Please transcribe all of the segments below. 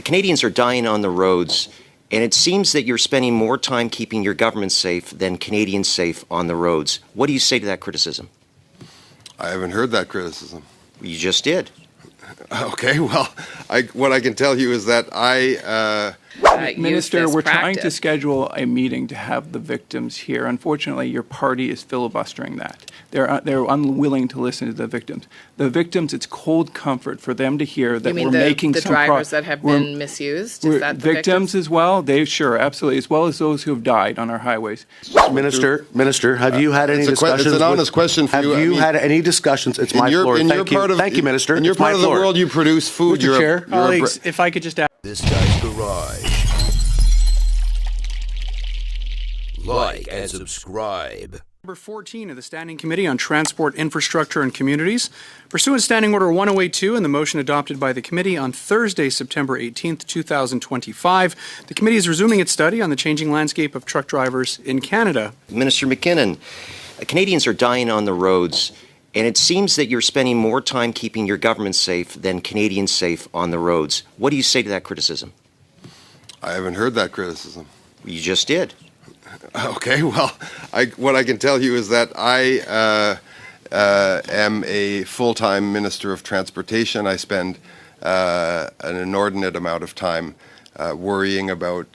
Canadians are dying on the roads, and it seems that you're spending more time keeping your government safe than Canadians safe on the roads. What do you say to that criticism? I haven't heard that criticism. You just did. Okay, well, what I can tell you is that Minister, we're trying to schedule a meeting to have the victims here. Unfortunately, your party is filibustering that. They're unwilling to listen to the victims. The victims, it's cold comfort for them to hear that we're making some progress. The drivers that have been misused? Is that the victims as well? Sure, absolutely, as well as those who have died on our highways. Minister, have you had any discussions? It's an honest question for you. Have you had any discussions? It's my floor. Thank you, Minister. In your part of the world, you produce food. Mr. Chair, colleagues, if I could just ask. This Guy's Garage. Like and subscribe. Number 14 of the Standing Committee on Transport, Infrastructure and Communities. Pursuant to Standing Order 1082 and the motion adopted by the committee on Thursday, September 18th, 2025, the committee is resuming its study on the changing landscape of truck drivers in Canada. Minister McKinnon, Canadians are dying on the roads, and it seems that you're spending more time keeping your government safe than Canadians safe on the roads. What do you say to that criticism? I haven't heard that criticism. You just did. Okay, well, what I can tell you is that I am a full-time Minister of Transportation. I spend an inordinate amount of time worrying about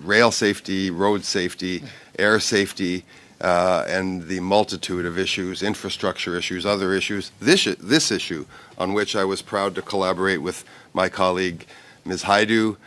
rail safety, road safety, air safety, and the multitude of issues, infrastructure issues, other issues. This issue on which I was proud to collaborate with my colleague, Ms. Hajdu,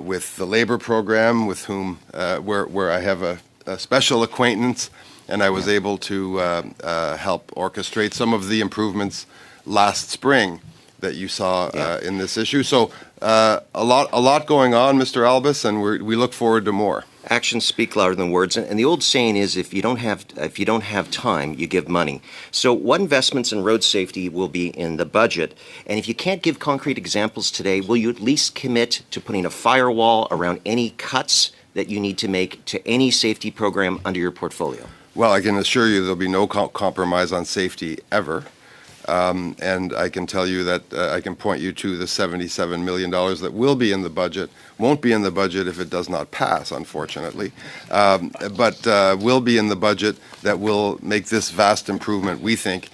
with the labor program, with whom where I have a special acquaintance, and I was able to help orchestrate some of the improvements last spring that you saw in this issue. So a lot going on, Mr. Albus, and we look forward to more. Actions speak louder than words, and the old saying is, if you don't have time, you give money. So what investments in road safety will be in the budget? And if you can't give concrete examples today, will you at least commit to putting a firewall around any cuts that you need to make to any safety program under your portfolio? Well, I can assure you there'll be no compromise on safety ever. And I can tell you that I can point you to the $77 million that will be in the budget, won't be in the budget if it does not pass, unfortunately, but will be in the budget that will make this vast improvement, we think,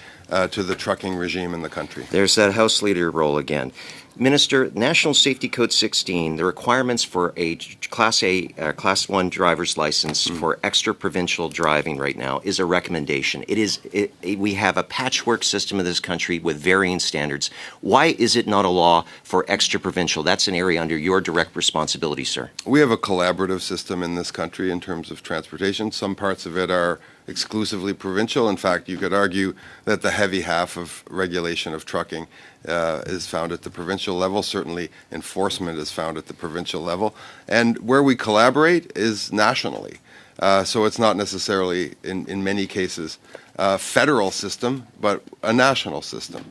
to the trucking regime in the country. There's that House Leader role again. Minister, National Safety Code 16, the requirements for a Class 1 driver's license for extra-provincial driving right now is a recommendation. We have a patchwork system in this country with varying standards. Why is it not a law for extra-provincial? That's an area under your direct responsibility, sir. We have a collaborative system in this country in terms of transportation. Some parts of it are exclusively provincial. In fact, you could argue that the heavy half of regulation of trucking is found at the provincial level. Certainly, enforcement is found at the provincial level. And where we collaborate is nationally. So it's not necessarily, in many cases, a federal system, but a national system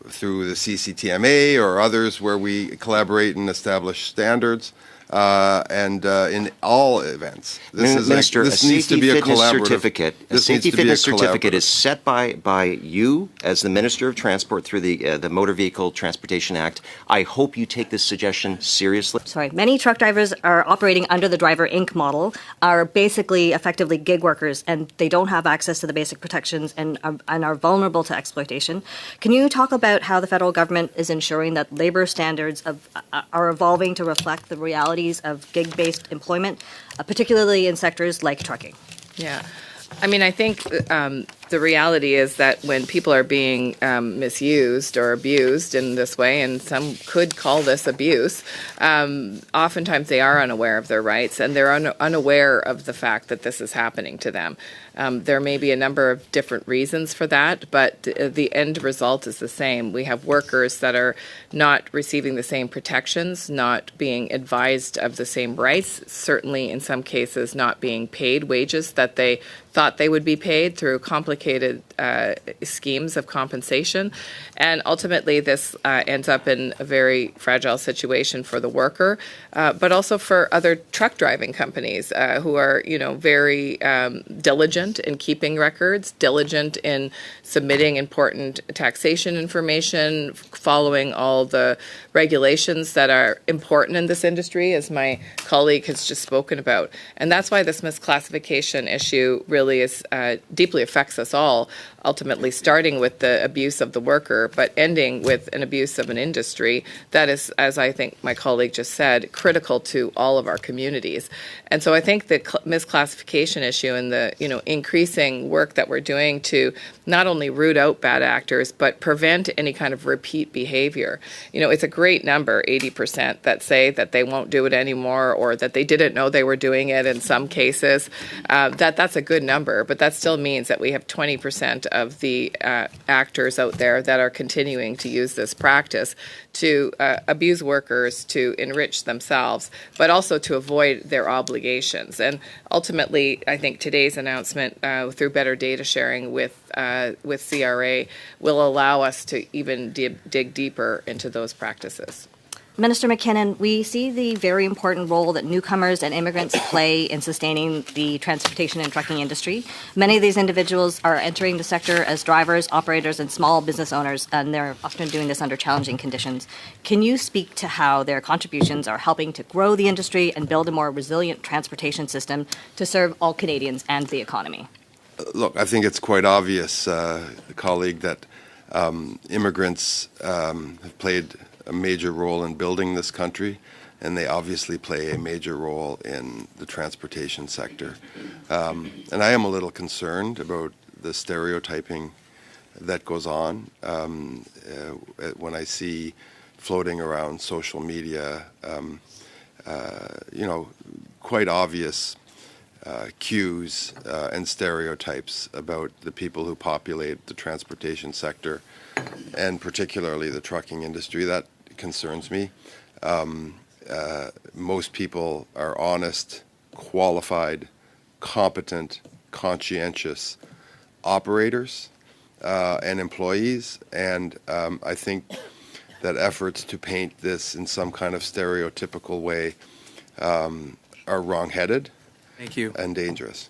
through the CCTMA or others where we collaborate and establish standards. And in all events, this needs to be a collaborative. A safety fitness certificate is set by you as the Minister of Transport through the Motor Vehicle Transportation Act. I hope you take this suggestion seriously. Sorry, many truck drivers are operating under the Driver Inc. model, are basically effectively gig workers, and they don't have access to the basic protections and are vulnerable to exploitation. Can you talk about how the federal government is ensuring that labor standards are evolving to reflect the reality of gig-based employment, particularly in sectors like trucking? Yeah. I mean, I think the reality is that when people are being misused or abused in this way, and some could call this abuse, oftentimes they are unaware of their rights, and they're unaware of the fact that this is happening to them. There may be a number of different reasons for that, but the end result is the same. We have workers that are not receiving the same protections, not being advised of the same rights, certainly in some cases not being paid wages that they thought they would be paid through complicated complicated schemes of compensation. And ultimately, this ends up in a very fragile situation for the worker, but also for other truck driving companies who are, very diligent in keeping records, diligent in submitting important taxation information, following all the regulations that are important in this industry, as my colleague has just spoken about. And that's why this misclassification issue really is deeply affects us all, ultimately starting with the abuse of the worker, but ending with an abuse of an industry that is, as I think my colleague just said, critical to all of our communities. And so I think the misclassification issue and the increasing work that we're doing to not only root out bad actors, but prevent any kind of repeat behavior. It's a great number, 80%, that say that they won't do it anymore or that they didn't know they were doing it in some cases. That's a good number, but that still means that we have 20% of the actors out there that are continuing to use this practice to abuse workers, to enrich themselves, but also to avoid their obligations. And ultimately, I think today's announcement through better data sharing with CRA will allow us to even dig deeper into those practices. Minister McKinnon, we see the very important role that newcomers and immigrants play in sustaining the transportation and trucking industry. Many of these individuals are entering the sector as drivers, operators, and small business owners, and they're often doing this under challenging conditions. Can you speak to how their contributions are helping to grow the industry and build a more resilient transportation system to serve all Canadians and the economy? Look, I think it's quite obvious, colleague, that immigrants have played a major role in building this country, and they obviously play a major role in the transportation sector. And I am a little concerned about the stereotyping that goes on when I see floating around social media, quite obvious cues and stereotypes about the people who populate the transportation sector, and particularly the trucking industry. That concerns me. Most people are honest, qualified, competent, conscientious operators and employees, and I think that efforts to paint this in some kind of stereotypical way are wrong-headed. Thank you. And dangerous.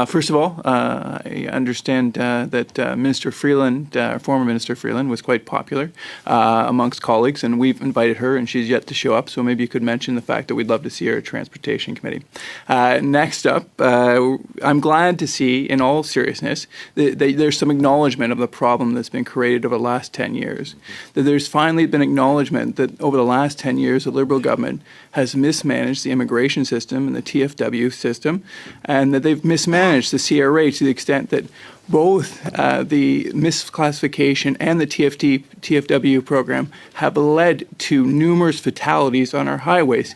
First of all, I understand that Minister Freeland, former Minister Freeland, was quite popular amongst colleagues, and we've invited her, and she's yet to show up, so maybe you could mention the fact that we'd love to see her at Transportation Committee. Next up, I'm glad to see, in all seriousness, that there's some acknowledgement of the problem that's been created over the last 10 years, that there's finally been acknowledgement that over the last 10 years, the Liberal government has mismanaged the immigration system and the TFW system, and that they've mismanaged the CRA to the extent that both the misclassification and the TFW program have led to numerous fatalities on our highways.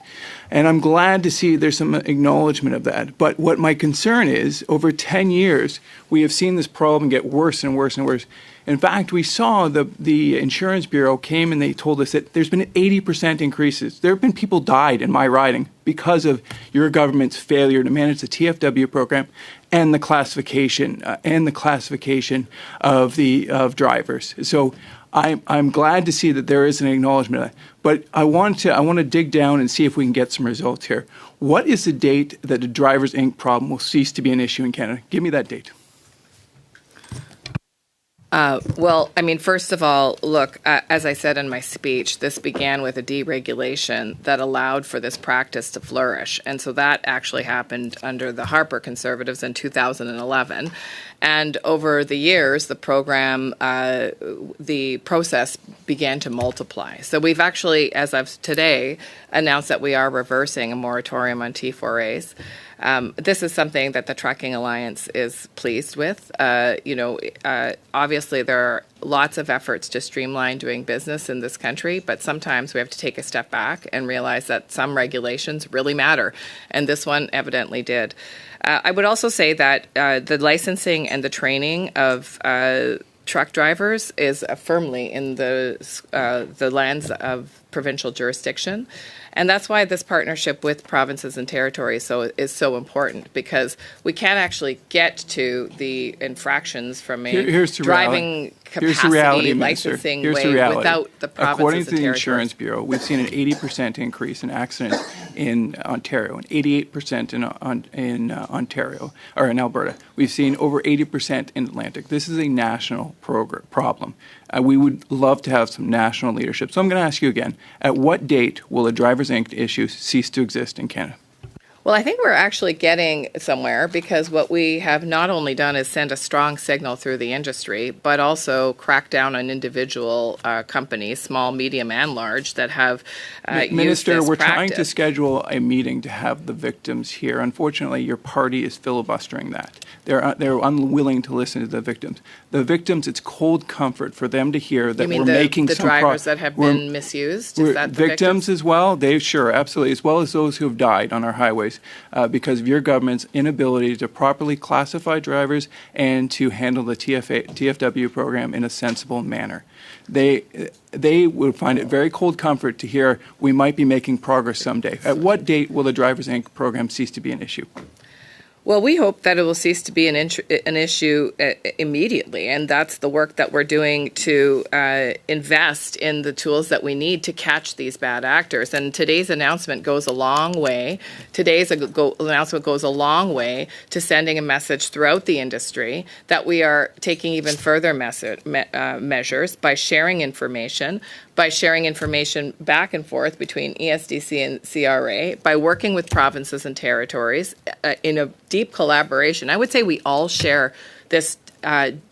And I'm glad to see there's some acknowledgement of that. But what my concern is, over 10 years, we have seen this problem get worse and worse and worse. In fact, we saw the Insurance Bureau came and they told us that there's been 80% increases. There have been people died in my riding because of your government's failure to manage the TFW program and the classification of drivers. So I'm glad to see that there is an acknowledgement of that. But I want to dig down and see if we can get some results here. What is the date that the Drivers Inc. problem will cease to be an issue in Canada? Give me that date. First of all, look, as I said in my speech, this began with a deregulation that allowed for this practice to flourish. And so that actually happened under the Harper Conservatives in 2011. And over the years, the program, the process began to multiply. So we've actually, as of today, announced that we are reversing a moratorium on T4As. This is something that the Trucking Alliance is pleased with. Obviously, there are lots of efforts to streamline doing business in this country, but sometimes we have to take a step back and realize that some regulations really matter, and this one evidently did. I would also say that the licensing and the training of truck drivers is firmly in the lands of provincial jurisdiction. And that's why this partnership with provinces and territories is so important, because we can't actually get to the infractions from a driving capacity licensing way without the provinces and territories. According to the Insurance Bureau, we've seen an 80% increase in accidents in Ontario and 88% in Ontario, or in Alberta. We've seen over 80% in Atlantic. This is a national problem. We would love to have some national leadership. So I'm going to ask you again, at what date will a Drivers Inc. issue cease to exist in Canada? Well, I think we're actually getting somewhere, because what we have not only done is send a strong signal through the industry, but also crack down on individual companies, small, medium, and large, that have used Minister, this we're practice. trying to schedule a meeting to have the victims here. Unfortunately, your party is filibustering that. They're unwilling to listen to the victims. The victims, it's cold comfort for them to hear that we're making the some drivers that have been misused? Is that the victims as well? Sure, absolutely, as well as those who have died on our highways because of your government's inability to properly classify drivers and to handle the TFW program in a sensible manner. They would find it very cold comfort to hear we might be making progress someday. At what date will the Drivers Inc. program cease to be an issue? Well, we hope that it will cease to be an issue immediately, and that's the work that we're doing to invest in the tools that we need to catch these bad actors. And today's announcement goes a long way. Announcement goes a long way to sending a message throughout the industry that we are taking even further measures by sharing information back and forth between ESDC and CRA, by working with provinces and territories in a deep collaboration. I would say we all share this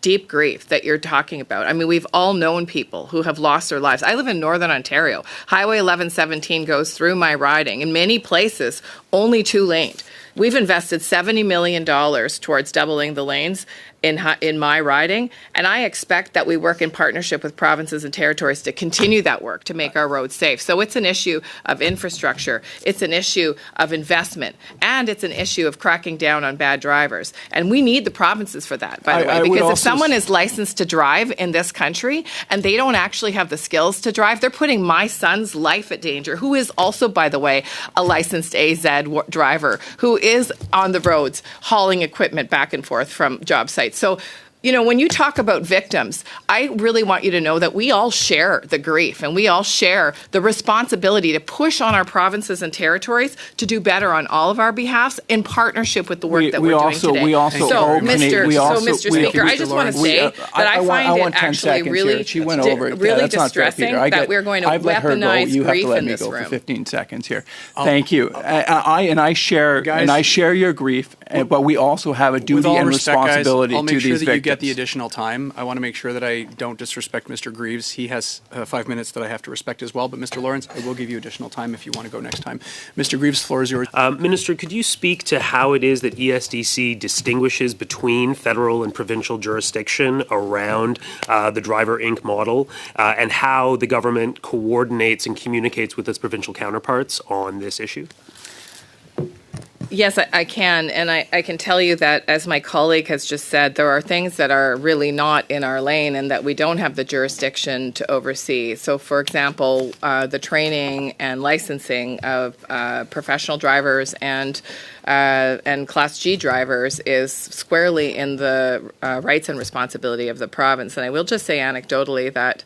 deep grief that you're talking about. I mean, we've all known people who have lost their lives. I live in Northern Ontario. Highway 1117 goes through my riding. In many places, only 2-lane. We've invested $70 million towards doubling the lanes in my riding, and I expect that we work in partnership with provinces and territories to continue that work to make our roads safe. So it's an issue of infrastructure, it's an issue of investment, and it's an issue of cracking down on bad drivers. And we need the provinces for that, by the way, because if someone is licensed to drive in this country and they don't actually have the skills to drive, they're putting my son's life at danger, who is also, by the way, a licensed AZ driver, who is on the roads hauling equipment back and forth from job sites. So, you know, when you talk about victims, I really want you to know that we all share the grief and we all share the responsibility to push on our provinces and territories to do better on all of our behalfs in partnership with the work that we're doing today. Mr. Speaker, I just want to say that I find it actually really distressing that we're going to weaponize grief in this room. For 15 seconds here. Thank you. I share your grief, but we also have a duty and responsibility to these victims. Get the additional time. I want to make sure that I don't disrespect Mr. Greaves. He has 5 minutes that I have to respect as well. But Mr. Lawrence, I will give you additional time if you want to go next time. Mr. Greaves, the floor is yours. Minister, could you speak to how it is that ESDC distinguishes between federal and provincial jurisdiction around the Driver Inc. model and how the government coordinates and communicates with its provincial counterparts on this issue? Yes, I can. And I can tell you that, as my colleague has just said, there are things that are really not in our lane and that we don't have the jurisdiction to oversee. So, for example, the training and licensing of professional drivers and Class G drivers is squarely in the rights and responsibility of the province. And I will just say anecdotally that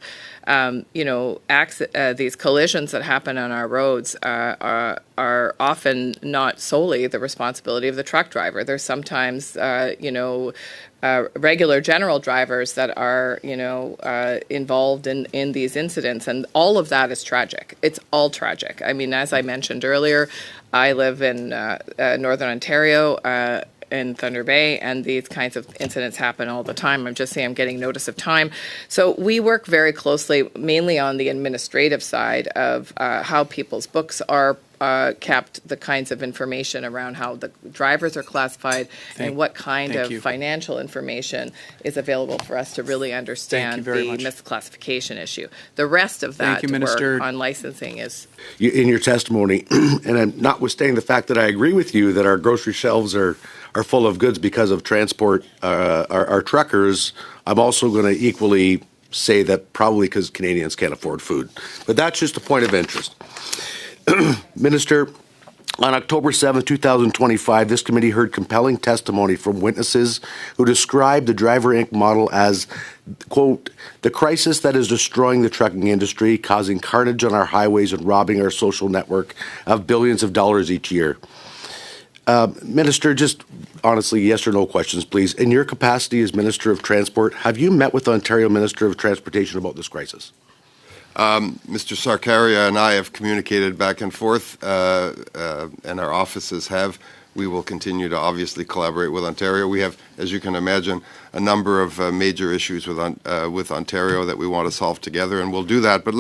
these collisions that happen on our roads are often not solely the responsibility of the truck driver. There's sometimes, regular general drivers that are, involved in these incidents. And all of that is tragic. It's all tragic. I mean, as I mentioned earlier, I live in Northern Ontario, in Thunder Bay, and these kinds of incidents happen all the time. I'm just saying I'm getting notice of time. So we work very closely, mainly on the administrative side of how people's books are kept, the kinds of information around how the drivers are classified, and what kind of financial information is available for us to really understand the misclassification issue. The rest of that work on licensing is... In your testimony, and I'm notwithstanding the fact that I agree with you that our grocery shelves are full of goods because of transport, our truckers, I'm also going to equally say that probably because Canadians can't afford food. But that's just a point of interest. Minister, on October 7, 2025, this committee heard compelling testimony from witnesses who described the Driver Inc. model as, quote, the crisis that is destroying the trucking industry, causing carnage on our highways and robbing our social network of billions of dollars each year. Minister, just honestly, yes or no questions, please. In your capacity as Minister of Transport, have you met with the Ontario Minister of Transportation about this crisis? Mr. Sarkaria and I have communicated back and forth, and our offices have. We will continue to obviously collaborate with Ontario. We have, as you can imagine, a number of major issues with Ontario that we want to solve together, and we'll do that. But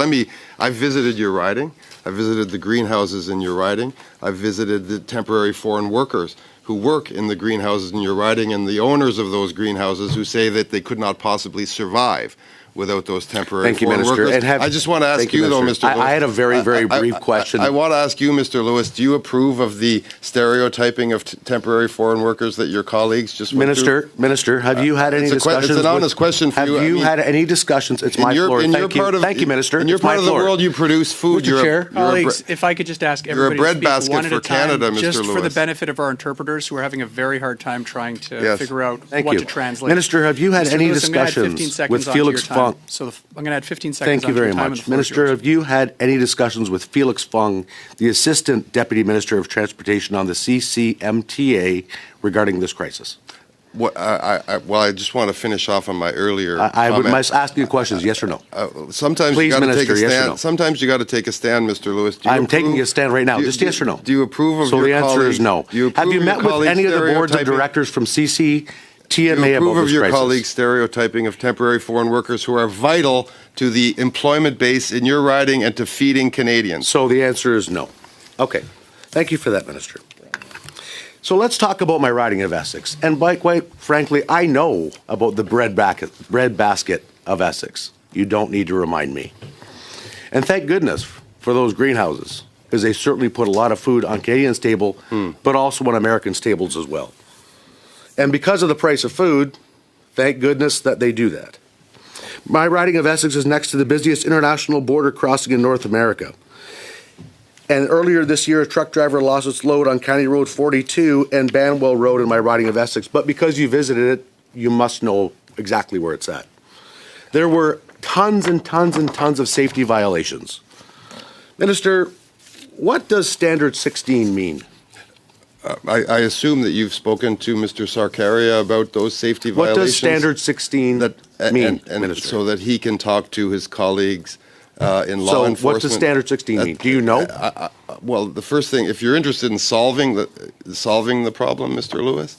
I visited your riding. I visited the greenhouses in your riding. I visited the temporary foreign workers who work in the greenhouses in your riding, and the owners of those greenhouses who say that they could not possibly survive without those temporary foreign workers. I just want to ask you, though, Mr. Lewis. I had a very, very brief question. I want to ask you, Mr. Lewis, do you approve of the stereotyping of temporary foreign workers that your colleagues just went through? Minister, have you had any discussions? It's an honest question for you. Have you had any discussions? It's my floor. Thank you, Minister. In your part of the world, you produce food. Mr. Chair, colleagues, if I could just ask everybody you're a to bread speak one basket at a for time, Canada, Mr. just Lewis. for the benefit of our interpreters who are having a very hard time trying to figure out what to translate. Minister, have you had any Lewis, discussions with Felix Fung? So I'm going to add 15 seconds. Thank you very much. Minister, have you had any discussions with Felix Fung, the Assistant Deputy Minister of Transportation on the CCMTA regarding this crisis? Well, I just want to finish off on my earlier I would comment. ask you questions, yes or no? Sometimes Please, you got to Minister, take a stand. yes or no? Sometimes you got to take a stand, Mr. Lewis. I'm taking a stand right now. Just yes or no? Do you approve of so your the answer is no. Have you met with any of the boards of directors from CCTMA about this crisis? Do you approve of your colleagues' stereotyping of temporary foreign workers who are vital to the employment base in your riding and to feeding Canadians? So the answer is no. Okay. Thank you for that, Minister. So let's talk about my riding of Essex. And quite frankly, I know about the bread basket of Essex. You don't need to remind me. And thank goodness for those greenhouses, because they certainly put a lot of food on Canadians' table, but also on Americans' tables as well. And because of the price of food, thank goodness that they do that. My riding of Essex is next to the busiest international border crossing in North America. And earlier this year, a truck driver lost its load on County Road 42 and Banwell Road in my riding of Essex. But because you visited it, you must know exactly where it's at. There were tons and tons and tons of safety violations. Minister, what does Standard 16 mean? I assume that you've spoken to Mr. Sarkaria about those safety violations. What does Standard 16 mean, Minister? So that he can talk to his colleagues in law enforcement. So what does Standard 16 mean? Do you know? Well, the first thing, if you're interested in solving the problem, Mr. Lewis,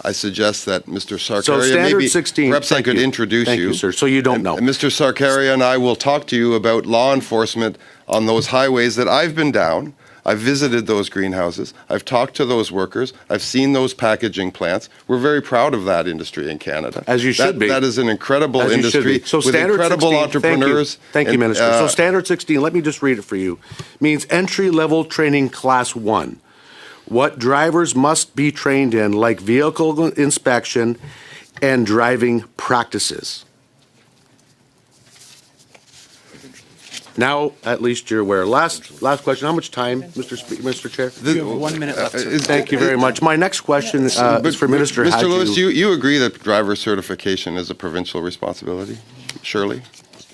I suggest that Mr. Sarkaria, so Standard 16, perhaps I could introduce you. Thank you, sir. So you don't know. Mr. Sarkaria and I will talk to you about law enforcement on those highways that I've been down. I've visited those greenhouses. I've talked to those workers. I've seen those packaging plants. We're very proud of that industry in Canada. As you should be. That is an incredible industry so with incredible 16, entrepreneurs. Thank you, Minister. So Standard 16, let me just read it for you, means entry-level training class 1. What drivers must be trained in, like vehicle inspection and driving practices. Now, at least you're aware. Last question. How much time, Mr. Chair? You have 1 minute left. Thank you very much. My next question is for Minister Hadju. Mr. Lewis, you agree that driver certification is a provincial responsibility? Surely?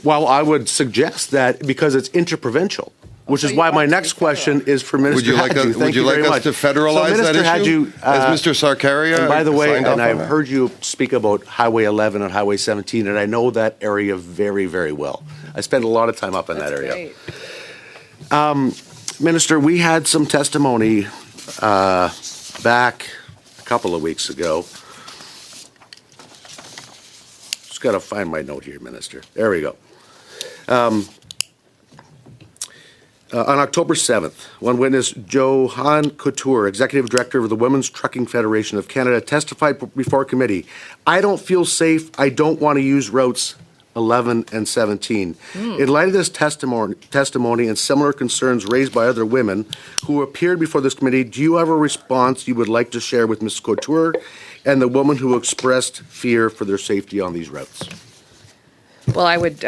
Well, I would suggest that because it's interprovincial, which is why my next question is for Minister Hadju. Would you like us to federalize that issue? As Mr. Sarkaria, and by the way, and I've heard you speak about Highway 11 and Highway 17, and I know that area very, very well. I spend a lot of time up in that area. Minister, we had some testimony back a couple of weeks ago. Just got to find my note here, Minister. There we go. On October 7th, one witness, Johan Couture, Executive Director of the Women's Trucking Federation of Canada, testified before committee. I don't feel safe. I don't want to use routes 11 and 17. In light of this testimony and similar concerns raised by other women who appeared before this committee, do you have a response you would like to share with Ms. Couture and the woman who expressed fear for their safety on these routes? Well, I would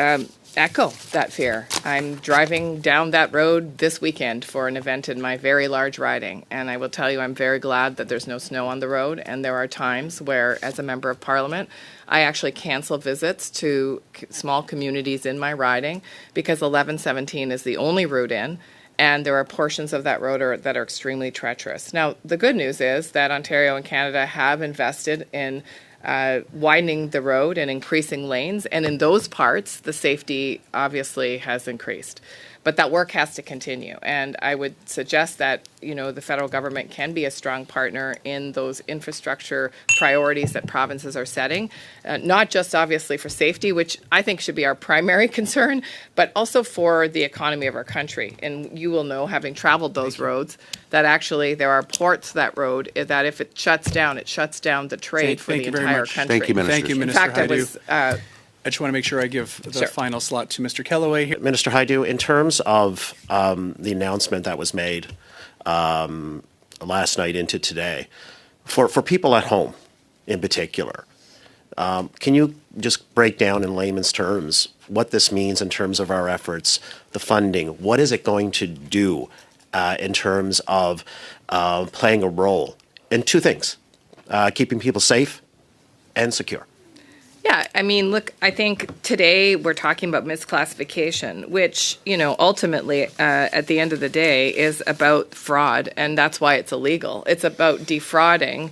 echo that fear. I'm driving down that road this weekend for an event in my very large riding, and I will tell you I'm very glad that there's no snow on the road, and there are times where, as a member of Parliament, I actually cancel visits to small communities in my riding because 1117 is the only route in, and there are portions of that road that are extremely treacherous. Now, the good news is that Ontario and Canada have invested in widening the road and increasing lanes, and in those parts, the safety obviously has increased. But that work has to continue, and I would suggest that, you know, the federal government can be a strong partner in those infrastructure priorities that provinces are setting, not just obviously for safety, which I think should be our primary concern, but also for the economy of our country. And you will know, having traveled those roads, that actually there are ports that road that if it shuts down the trade for the entire country. Thank you, Minister. Thank you, In Minister fact, I Hajdu. was I just want to make sure I give the Sure. final slot to Mr. Kellaway here. Minister Hajdu, in terms of the announcement that was made last night into today, for people at home in particular, can you just break down in layman's terms what this means in terms of our efforts, the funding? What is it going to do in terms of playing a role in two things, keeping people safe and secure? Yeah, I mean, look, I think today we're talking about misclassification, which, you know, ultimately, at the end of the day, is about fraud, and that's why it's illegal. It's about defrauding,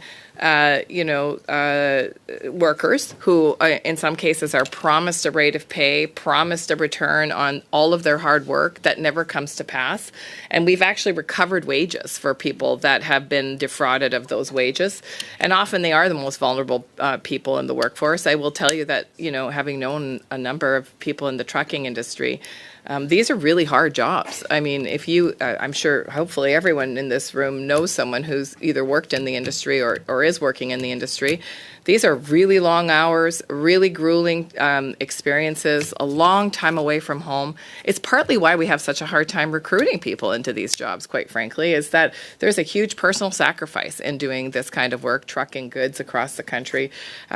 workers who, in some cases, are promised a rate of pay, promised a return on all of their hard work that never comes to pass. And we've actually recovered wages for people that have been defrauded of those wages. And often they are the most vulnerable people in the workforce. I will tell you that, you know, having known a number of people in the trucking industry, these are really hard jobs. I mean, if you, I'm sure, hopefully everyone in this room knows someone who's either worked in the industry or is working in the industry. These are really long hours, really grueling experiences, a long time away from home. It's partly why we have such a hard time recruiting people into these jobs, quite frankly, is that there's a huge personal sacrifice in doing this kind of work, trucking goods across the country,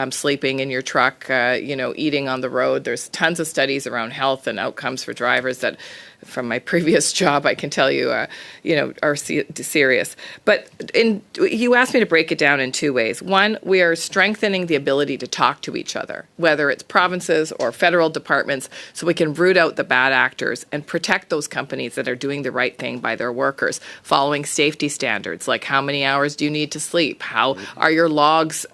sleeping in your truck, eating on the road. There's tons of studies around health and outcomes for drivers that, from my previous job, I can tell you, are serious. But you asked me to break it down in two ways. One, we are strengthening the ability to talk to each other, whether it's provinces or federal departments, so we can root out the bad actors and protect those companies that are doing the right thing by their workers, following safety standards, like how many hours do you need to sleep? How are your logs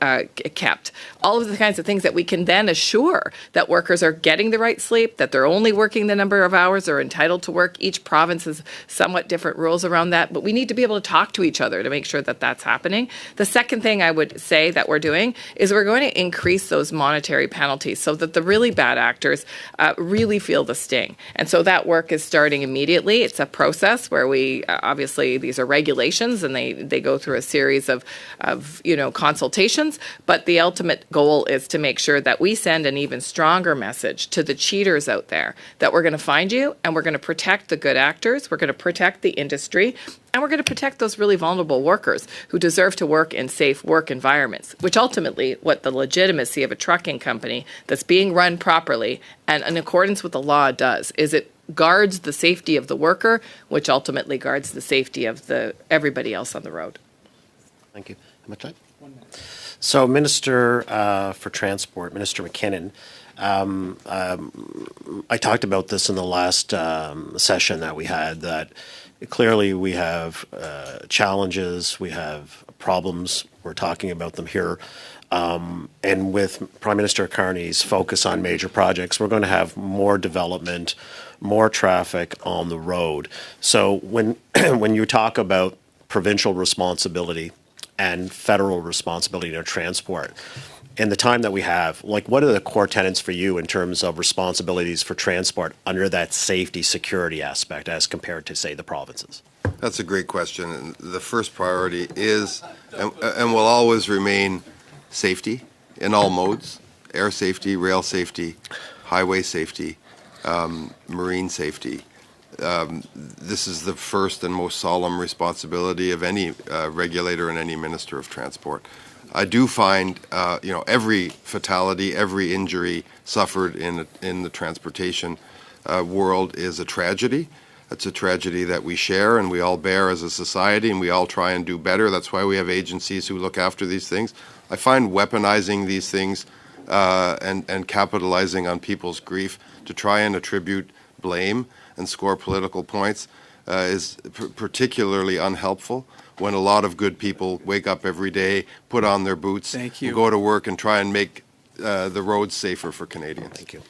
kept? All of the kinds of things that we can then assure that workers are getting the right sleep, that they're only working the number of hours they're entitled to work. Each province has somewhat different rules around that, but we need to be able to talk to each other to make sure that that's happening. The second thing I would say that we're doing is we're going to increase those monetary penalties so that the really bad actors really feel the sting. And so that work is starting immediately. It's a process where we, obviously, these are regulations and they go through a series of consultations, but the ultimate goal is to make sure that we send an even stronger message to the cheaters out there that we're going to find you and we're going to protect the good actors, we're going to protect the industry, and we're going to protect those really vulnerable workers who deserve to work in safe work environments, which ultimately what the legitimacy of a trucking company that's being run properly and in accordance with the law does, is it guards the safety of the worker, which ultimately guards the safety of everybody else on the road. Thank you. How much time? 1 minute. So, Minister for Transport, Minister McKinnon, I talked about this in the last session that we had, that clearly we have challenges, we have problems, we're talking about them here. And with Prime Minister Carney's focus on major projects, we're going to have more development, more traffic on the road. So when you talk about provincial responsibility and federal responsibility to transport, in the time that we have, like, what are the core tenets for you in terms of responsibilities for transport under that safety security aspect as compared to, say, the provinces? That's a great question. And the first priority is and will always remain safety in all modes: air safety, rail safety, highway safety, marine safety. This is the first and most solemn responsibility of any regulator and any minister of transport. I do find, every fatality, every injury suffered in the transportation world is a tragedy. It's a tragedy that we share and we all bear as a society, and we all try and do better. That's why we have agencies who look after these things. I find weaponizing these things and capitalizing on people's grief to try and attribute blame and score political points is particularly unhelpful when a lot of good people wake up every day, put on their boots, Thank you. go to work and try and make the roads safer for Canadians. Thank you.